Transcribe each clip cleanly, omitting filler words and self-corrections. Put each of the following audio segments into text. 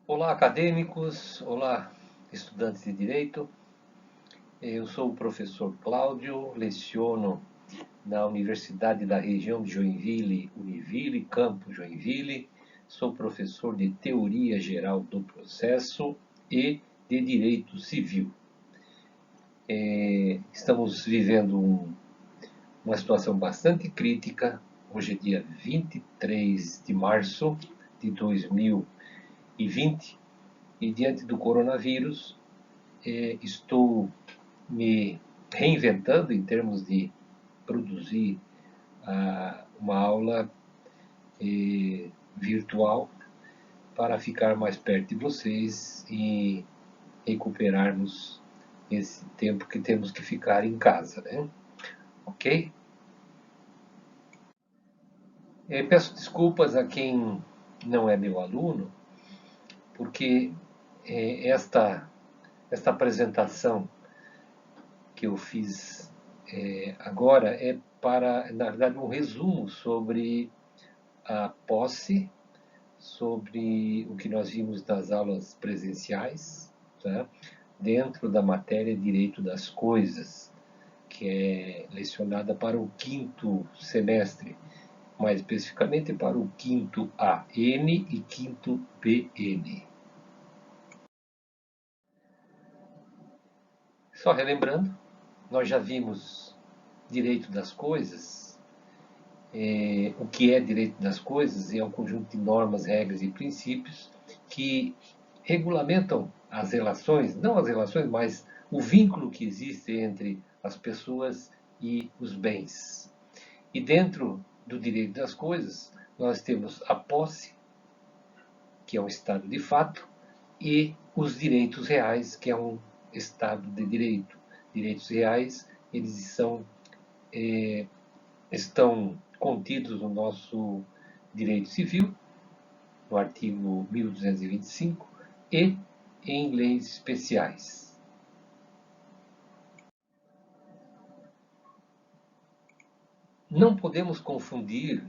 Olá, acadêmicos, olá, estudantes de Direito. Eu sou o professor Cláudio, leciono na Universidade da região de Joinville, Univille, Campo Joinville. Sou professor de Teoria Geral do Processo e de Direito Civil. Estamos vivendo uma situação bastante crítica. Hoje é dia 23 de março de 2020 e diante do coronavírus, estou me reinventando em termos de produzir uma aula virtual para ficar mais perto de vocês e recuperarmos esse tempo que temos que ficar em casa, né? Ok? Peço desculpas a quem não é meu aluno, porque esta apresentação que eu fiz agora é para, na verdade, um resumo sobre a posse, sobre o que nós vimos nas aulas presenciais, tá? Dentro da matéria Direito das Coisas, que é lecionada para o quinto semestre, mais especificamente para o quinto AN e quinto BN. Só relembrando, nós já vimos Direito das Coisas. O que é direito das coisas é um conjunto de normas, regras e princípios que regulamentam as relações, não as relações, mas o vínculo que existe entre as pessoas e os bens. E dentro do direito das coisas, nós temos a posse, que é um estado de fato, e os direitos reais, que é um estado de direito. Direitos reais, eles estão contidos no nosso direito civil, no artigo 1225, e em leis especiais. Não podemos confundir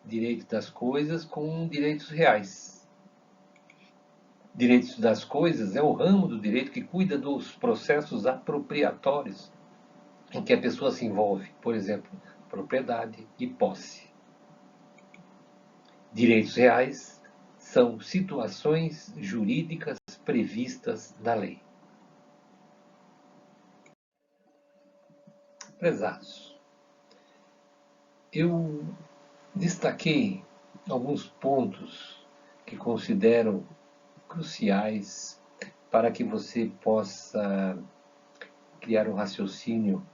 direito das coisas com direitos reais. Direitos das coisas é o ramo do direito que cuida dos processos apropriatórios em que a pessoa se envolve, por exemplo, propriedade e posse. Direitos reais são situações jurídicas previstas na lei. Prezados, eu destaquei alguns pontos que considero cruciais para que você possa criar um raciocínio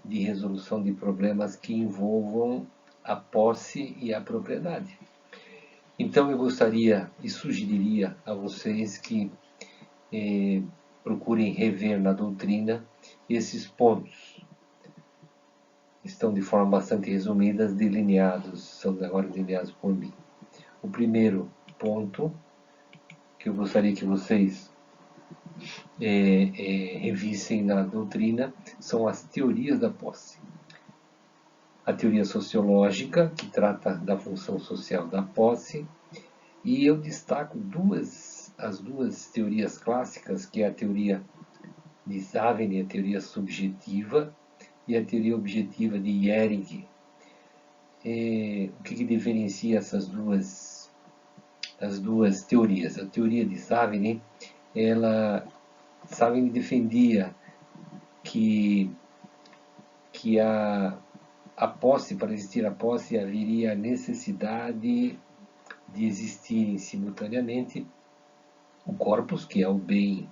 de resolução de problemas que envolvam a posse e a propriedade. Então eu gostaria e sugeriria a vocês que procurem rever na doutrina esses pontos. Estão de forma bastante resumida, delineados, são agora delineados por mim. O primeiro ponto que eu gostaria que vocês revissem na doutrina são as teorias da posse. A teoria sociológica, que trata da função social da posse, e eu destaco as duas teorias clássicas, que é a teoria de Savigny, a teoria subjetiva, e a teoria objetiva de Ehring. O que diferencia essas duas teorias? A teoria de Savigny, Savigny defendia que a posse, para existir a posse, haveria a necessidade de existirem simultaneamente o corpus, que é o bem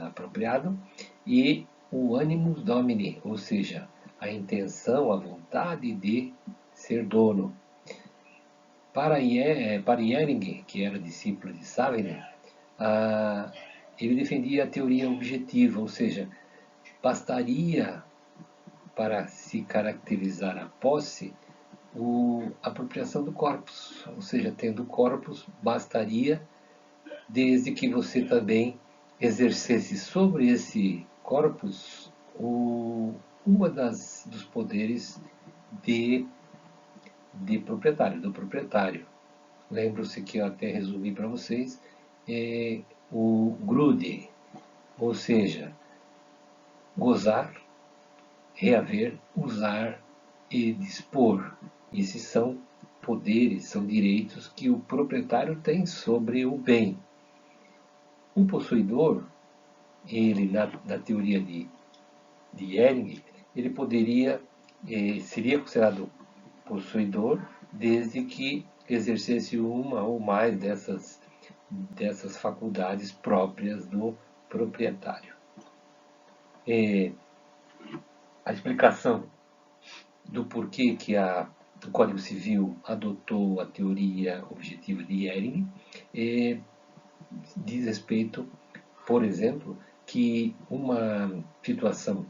apropriado, e o animus domini, ou seja, a intenção, a vontade de ser dono. Para Ehring, que era discípulo de Savigny, ele defendia a teoria objetiva, ou seja, bastaria para se caracterizar a posse a apropriação do corpus, ou seja, tendo corpus, bastaria, desde que você também exercesse sobre esse corpus uma dos poderes do proprietário. Lembro-se que eu até resumi para vocês o grude, ou seja, gozar, reaver, usar e dispor. Esses são poderes, são direitos que o proprietário tem sobre o bem. O possuidor, ele na teoria de Ehring, ele poderia, seria considerado possuidor desde que exercesse uma ou mais dessas faculdades próprias do proprietário. A explicação do porquê que o Código Civil adotou a teoria objetiva de Ehring diz respeito, por exemplo, que uma situação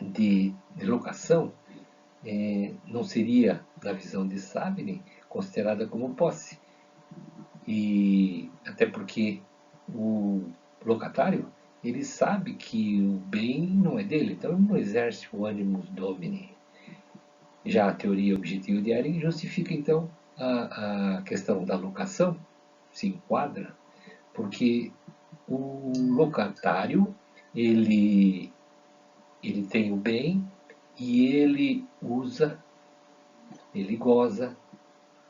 de locação não seria, na visão de Savigny, considerada como posse. E até porque o locatário, ele sabe que o bem não é dele, então ele não exerce o animus domini. Já a teoria objetiva de Ehring justifica, então, a questão da locação, se enquadra, porque o locatário, ele tem o bem e ele usa, ele goza,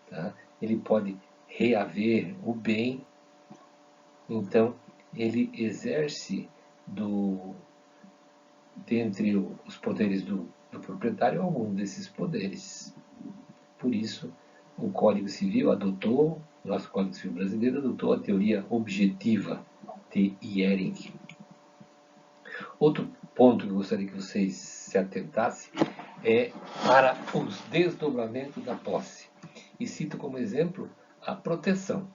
tá? Ele pode reaver o bem, então ele exerce dentre os poderes do proprietário algum desses poderes. Por isso, o Código Civil adotou, o nosso Código Civil brasileiro adotou a teoria objetiva de Ehring. Outro ponto que eu gostaria que vocês se atentassem é para os desdobramentos da posse. E cito como exemplo a proteção.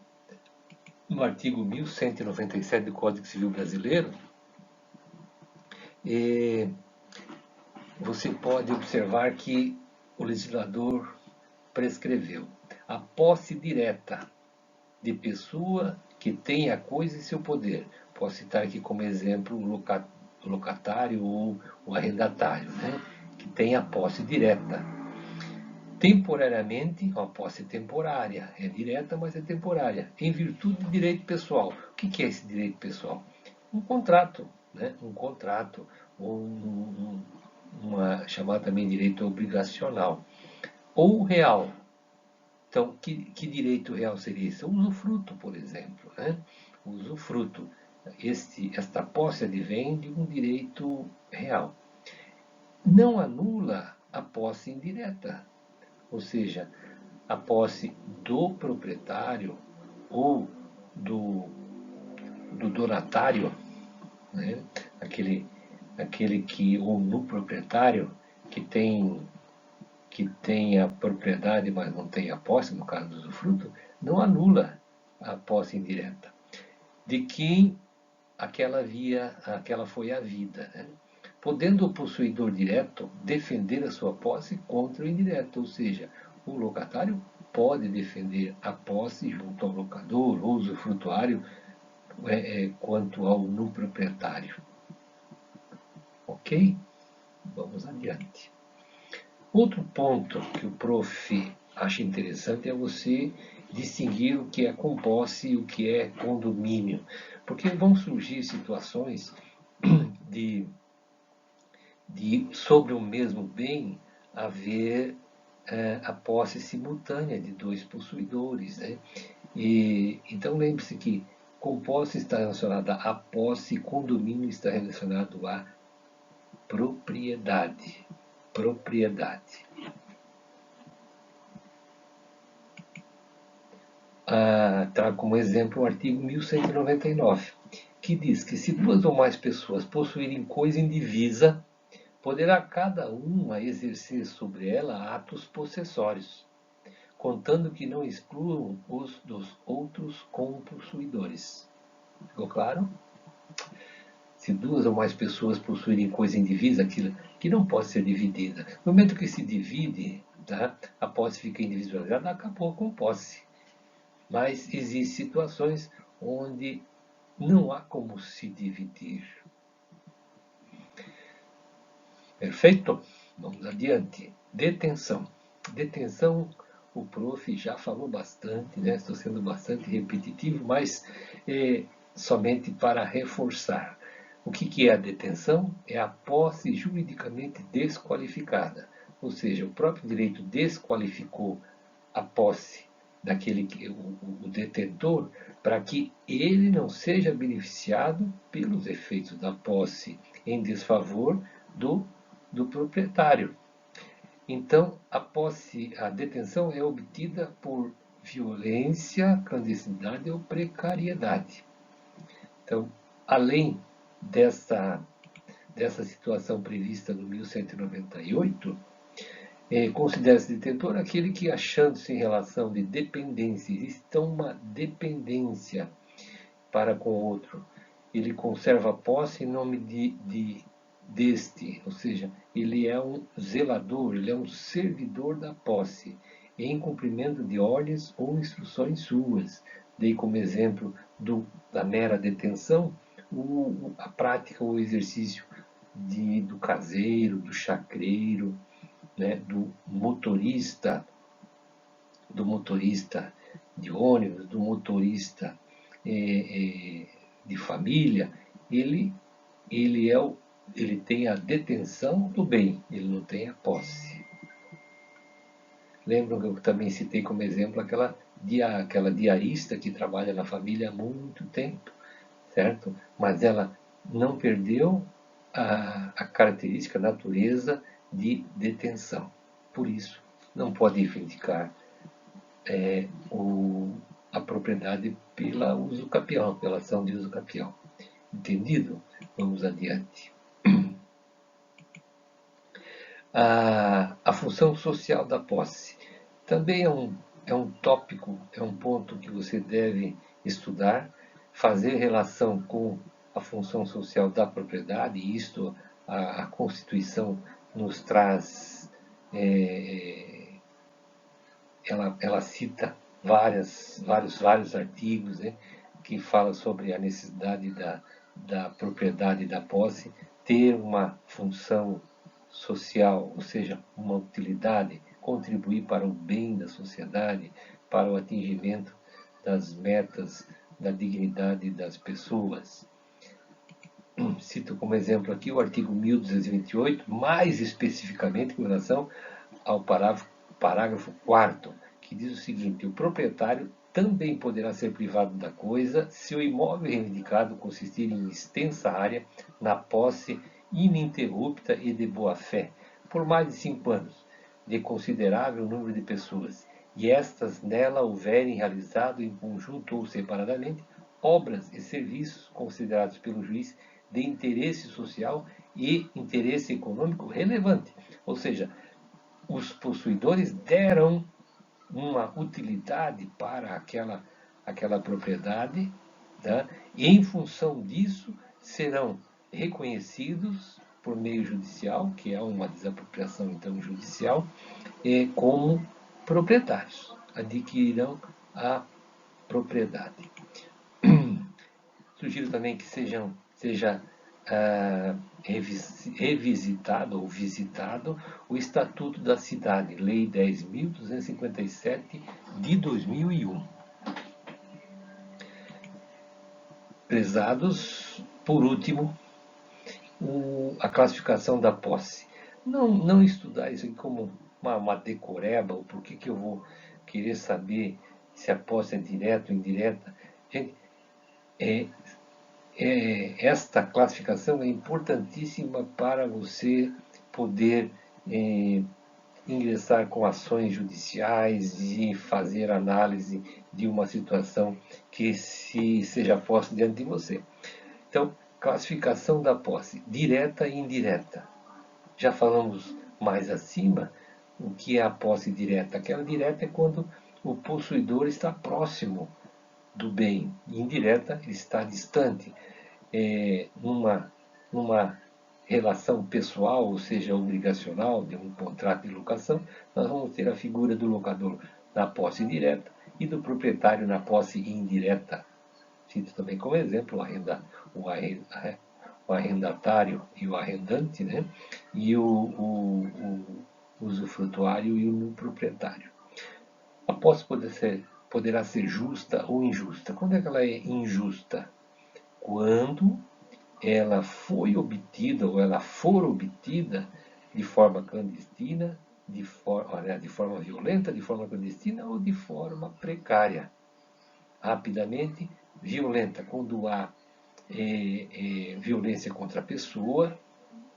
No artigo 1197 do Código Civil Brasileiro, você pode observar que o legislador prescreveu a posse direta de pessoa que tem a coisa em seu poder. Posso citar aqui como exemplo o locatário ou o arrendatário, né? Que tem a posse direta. Temporariamente, uma posse temporária, é direta, mas é temporária, em virtude de direito pessoal. O que é esse direito pessoal? Um contrato, né? Um contrato, uma chamada também direito obrigacional, ou real. Então, que direito real seria esse? O usufruto, por exemplo, né? O usufruto. Esta posse advém de um direito real. Não anula a posse indireta, ou seja, a posse do proprietário ou do donatário, né? aquele que, ou no proprietário, que tem a propriedade, mas não tem a posse, no caso do usufruto, não anula a posse indireta de quem aquela foi a vida, né? Podendo o possuidor direto defender a sua posse contra o indireto, ou seja, o locatário pode defender a posse junto ao locador ou usufrutuário quanto ao no proprietário. Ok? Vamos adiante. Outro ponto que o prof. Acha interessante é você distinguir o que é composse e o que é condomínio. Porque vão surgir situações sobre o mesmo bem haver a posse simultânea de dois possuidores, né? Então lembre-se que com posse está relacionada à posse, condomínio está relacionado à propriedade. Trago como exemplo o artigo 1199, que diz que se duas ou mais pessoas possuírem coisa indivisa, poderá cada uma exercer sobre ela atos possessórios, contando que não excluam os dos outros compossuidores. Ficou claro? Se duas ou mais pessoas possuírem coisa indivisa, aquilo que não pode ser dividida. No momento que se divide, tá, a posse fica individualizada, acabou com posse. Mas existem situações onde não há como se dividir. Perfeito? Vamos adiante. Detenção. Detenção o prof já falou bastante, né? Estou sendo bastante repetitivo, mas somente para reforçar. O que é a detenção? É a posse juridicamente desqualificada, ou seja, o próprio direito desqualificou a posse daquele que o detentor, para que ele não seja beneficiado pelos efeitos da posse em desfavor do proprietário. Então, a detenção é obtida por violência, clandestinidade ou precariedade. Então, além dessa situação prevista no 1198, considera-se detentor aquele que, achando-se em relação de dependência, existe uma dependência para com o outro, ele conserva a posse em nome deste, ou seja, ele é um zelador, ele é um servidor da posse, em cumprimento de ordens ou instruções suas. Dei como exemplo da mera detenção a prática ou exercício do caseiro, do chacreiro, né, do motorista de ônibus, do motorista de família, ele tem a detenção do bem, ele não tem a posse. Lembram que eu também citei como exemplo aquela diarista que trabalha na família há muito tempo, certo? Mas ela não perdeu a característica, a natureza de detenção. Por isso, não pode reivindicar a propriedade pela uso capião, pela ação de uso capião. Entendido? Vamos adiante. A função social da posse também é um tópico, é um ponto que você deve estudar, fazer relação com a função social da propriedade, e isto a Constituição nos traz, ela cita vários artigos, né, que falam sobre a necessidade da propriedade e da posse ter uma função social, ou seja, uma utilidade, contribuir para o bem da sociedade, para o atingimento das metas da dignidade das pessoas. Cito como exemplo aqui o artigo 1228, mais especificamente com relação ao parágrafo 4º, que diz o seguinte: o proprietário também poderá ser privado da coisa se o imóvel reivindicado consistir em extensa área na posse ininterrupta e de boa-fé, por mais de 5 anos, de considerável número de pessoas, e estas nela houverem realizado em conjunto ou separadamente obras e serviços considerados pelo juiz de interesse social e interesse econômico relevante. Ou seja, os possuidores deram uma utilidade para aquela propriedade, tá? E em função disso serão reconhecidos por meio judicial, que é uma desapropriação então judicial, como proprietários, adquirirão a propriedade. Sugiro também que seja revisitado ou visitado o Estatuto da Cidade, Lei 10.257 de 2001. Prezados, por último, a classificação da posse. Não estudar isso aqui como uma decoreba, ou por que eu vou querer saber se a posse é direta ou indireta. Gente, esta classificação é importantíssima para você poder ingressar com ações judiciais e fazer análise de uma situação que seja posta diante de você. Então, classificação da posse, direta e indireta. Já falamos mais acima o que é a posse direta. Aquela direta é quando o possuidor está próximo do bem, e indireta ele está distante. Numa relação pessoal, ou seja, obrigacional, de um contrato de locação, nós vamos ter a figura do locador na posse direta e do proprietário na posse indireta. Cito também como exemplo o arrendatário e o arrendante, né? E o usufrutuário e o proprietário. A posse poderá ser justa ou injusta. Quando é que ela é injusta? Quando ela foi obtida ou ela for obtida de forma clandestina, de forma violenta, de forma clandestina ou de forma precária. Rapidamente, violenta, quando há violência contra a pessoa,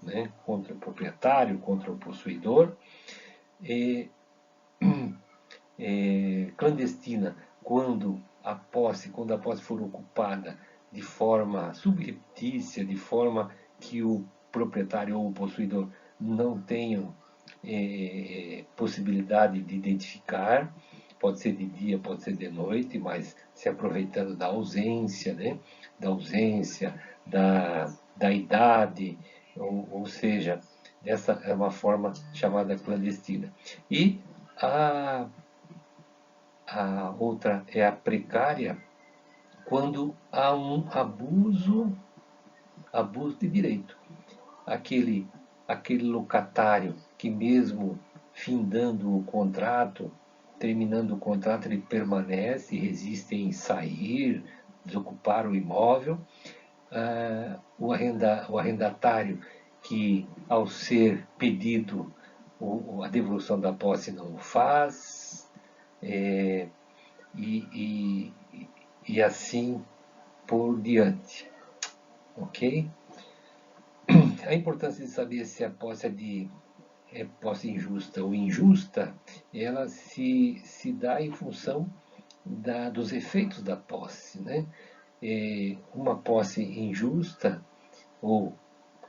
né, contra o proprietário, contra o possuidor, clandestina, quando a posse for ocupada de forma subreptícia, de forma que o proprietário ou o possuidor não tenham possibilidade de identificar, pode ser de dia, pode ser de noite, mas se aproveitando da ausência, né? Da ausência, da idade, ou seja, essa é uma forma chamada clandestina. E a a outra é a precária, quando há um abuso de direito. Aquele, aquele locatário que mesmo findando o contrato, terminando o contrato, ele permanece, resiste em sair, desocupar o imóvel. O arrendatário que, ao ser pedido a devolução da posse, não o faz. É, e, e assim por diante, ok? A importância de saber se a posse é posse injusta ou injusta, ela se dá em função dos efeitos da posse, né? Uma posse injusta ou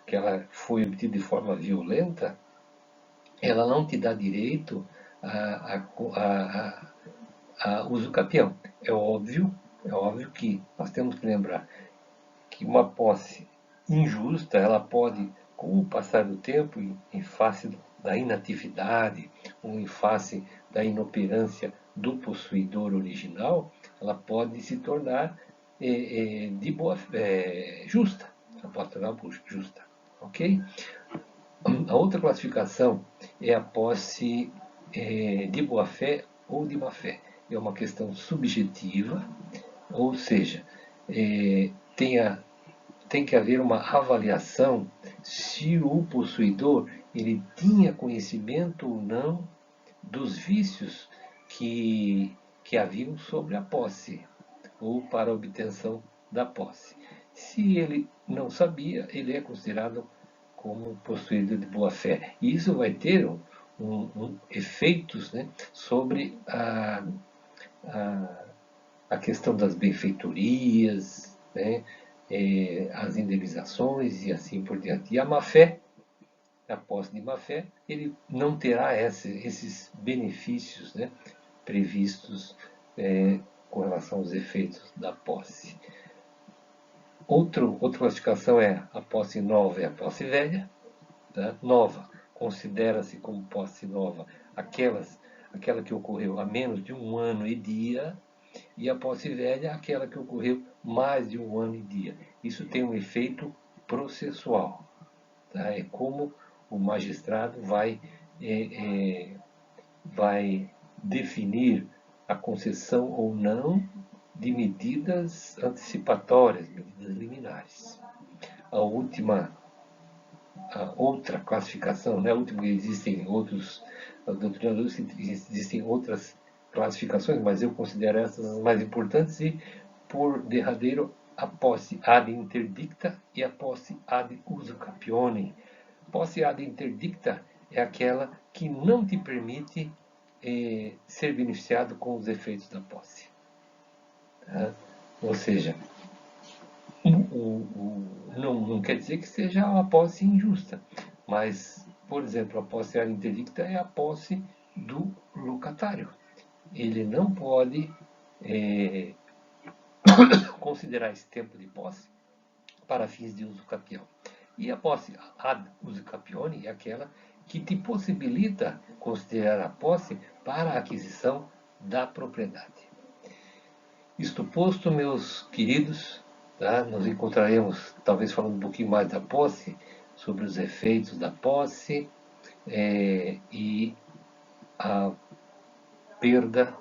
que ela foi obtida de forma violenta, ela não te dá direito a uso capião. É óbvio que nós temos que lembrar que uma posse injusta, ela pode, com o passar do tempo, em face da inatividade ou em face da inoperância do possuidor original, ela pode se tornar de boa justa. Ela pode tornar justa, ok? A outra classificação é a posse de boa fé ou de má fé. É uma questão subjetiva, ou seja, eh, tem a tem que haver uma avaliação se o possuidor ele tinha conhecimento ou não dos vícios que haviam sobre a posse ou para a obtenção da posse. Se ele não sabia, ele é considerado como possuidor de boa fé. E isso vai ter efeitos, né, sobre a, a questão das benfeitorias, né, as indenizações e assim por diante. E a má-fé, a posse de má-fé, ele não terá esses benefícios, né, previstos com relação aos efeitos da posse. Outra classificação é a posse nova e a posse velha. Tá? Nova, considera-se como posse nova aquela que ocorreu há menos de um ano e dia, e a posse velha, aquela que ocorreu mais de um ano e dia. Isso tem um efeito processual. Tá? É como o magistrado vai definir a concessão ou não de medidas antecipatórias, medidas liminares. A última, a outra classificação, né? A última, existem outros doutrinadores, existem outras classificações, mas eu considero essas as mais importantes e, por derradeiro, a posse ad interdicta e a posse ad usucapione. Posse ad interdicta é aquela que não te permite ser beneficiado com os efeitos da posse. Tá? Ou seja, não quer dizer que seja uma posse injusta, mas, por exemplo, a posse ad interdicta é a posse do locatário. Ele não pode considerar esse tempo de posse para fins de uso capião. E a posse ad uso capione é aquela que te possibilita considerar a posse para a aquisição da propriedade. Isto posto, meus queridos, tá? Nos encontraremos talvez falando um pouquinho mais da posse, sobre os efeitos da posse e a perda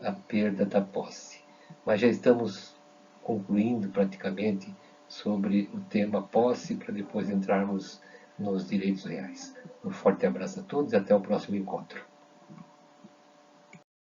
a perda da posse. Mas já estamos concluindo praticamente sobre o tema posse para depois entrarmos nos direitos reais. Um forte abraço a todos e até o próximo encontro.